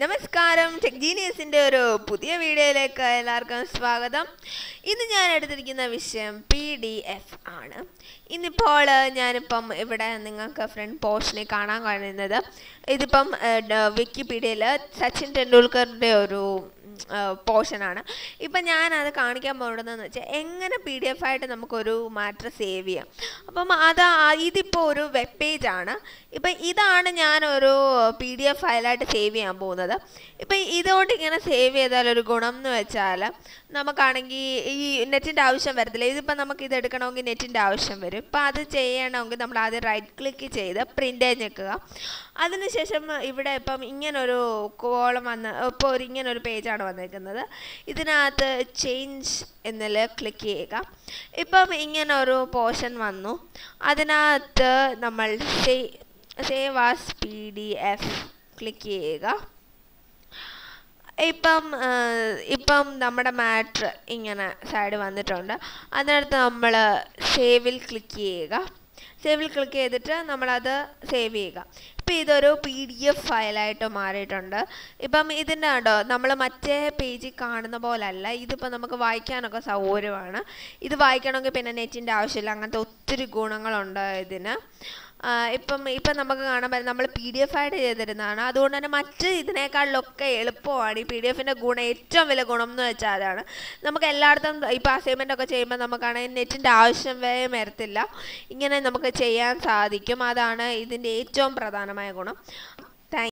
നമസ്കാരം, ടെക് ജീനിയസിൻ്റെ ഒരു പുതിയ വീഡിയോയിലേക്ക് എല്ലാവർക്കും സ്വാഗതം. ഇന്ന് ഞാൻ എടുത്തിരിക്കുന്ന വിഷയം PDF ആണ്. ഇന്നിപ്പോൾ ഞാനിപ്പം ഇവിടെ നിങ്ങൾക്ക് ഫ്രണ്ട് പോർഷനിൽ കാണാൻ കഴിയുന്നത് ഇതിപ്പം വിക്കിപീഡിയയിൽ സച്ചിൻ ടെണ്ടുൽക്കറിൻ്റെ ഒരു പോർഷനാണ്. ഇപ്പം ഞാനത് കാണിക്കാൻ പോകുന്നതെന്ന് വെച്ചാൽ എങ്ങനെ PDF ആയിട്ട് നമുക്കൊരു മാറ്റർ സേവ് ചെയ്യാം. അപ്പം ഇതിപ്പോൾ ഒരു വെബ് പേജാണ്. ഇപ്പം ഇതാണ് ഞാനൊരു PDF ഫയലായിട്ട് സേവ് ചെയ്യാൻ പോകുന്നത്. ഇപ്പം ഇതുകൊണ്ട് ഇങ്ങനെ സേവ് ചെയ്താൽ ഒരു ഗുണം എന്ന് വെച്ചാൽ നമുക്കാണെങ്കിൽ ഈ നെറ്റിൻ്റെ ആവശ്യം വരത്തില്ല. ഇതിപ്പം നമുക്ക് ഇത് എടുക്കണമെങ്കിൽ നെറ്റിൻ്റെ ആവശ്യം വരും. ഇപ്പം അത് ചെയ്യണമെങ്കിൽ നമ്മൾ ആദ്യം റൈറ്റ് ക്ലിക്ക് ചെയ്ത് പ്രിൻ്റ് ഞെക്കുക. അതിനുശേഷം ഇവിടെ ഇപ്പം ഇങ്ങനൊരു കോളം വന്ന് ഇപ്പോൾ ഇങ്ങനൊരു പേജാണ് വന്നേക്കുന്നത്. ഇതിനകത്ത് ചേഞ്ച് എന്നതിൽ ക്ലിക്ക് ചെയ്യുക. ഇപ്പം ഇങ്ങനൊരു പോർഷൻ വന്നു. അതിനകത്ത് നമ്മൾ സേവ് ആസ് PDF ക്ലിക്ക് ചെയ്യുക. ഇപ്പം നമ്മുടെ മാറ്റർ ഇങ്ങനെ സൈഡ് വന്നിട്ടുണ്ട്. അതിനടുത്ത് നമ്മൾ സേവിൽ ക്ലിക്ക് ചെയ്യുക. സേവിൽ ക്ലിക്ക് ചെയ്തിട്ട് നമ്മളത് സേവ് ചെയ്യുക. ഇപ്പം ഇതൊരു PDF ഫയലായിട്ട് മാറിയിട്ടുണ്ട്. ഇപ്പം ഇതിൻ്റെ കണ്ടോ, നമ്മൾ മറ്റേ പേജിൽ കാണുന്ന പോലല്ല. ഇതിപ്പോൾ നമുക്ക് വായിക്കാനൊക്കെ സൗകര്യമാണ്. ഇത് വായിക്കണമെങ്കിൽ പിന്നെ നെറ്റിൻ്റെ ആവശ്യമില്ല. അങ്ങനത്തെ ഒത്തിരി ഗുണങ്ങളുണ്ട് ഇതിന്. ഇപ്പം നമുക്ക് കാണാൻ പറ്റും നമ്മൾ PDF ആയിട്ട് ചെയ്തിരുന്നതാണ്. അതുകൊണ്ട് തന്നെ മറ്റ് ഇതിനേക്കാളിലൊക്കെ എളുപ്പമാണ്. ഈ PDF-ൻ്റെ ഏറ്റവും വലിയ ഗുണം എന്ന് വെച്ചാൽ അതാണ്. നമുക്ക് എല്ലായിടത്തും ഇപ്പോൾ അസൈൻമെൻ്റ് ഒക്കെ ചെയ്യുമ്പോൾ നമുക്കാണെങ്കിൽ നെറ്റിൻ്റെ ആവശ്യം വരത്തില്ല. ഇങ്ങനെ നമുക്ക് ചെയ്യാൻ സാധിക്കും. അതാണ് ഇതിൻ്റെ ഏറ്റവും പ്രധാനമായ ഗുണം.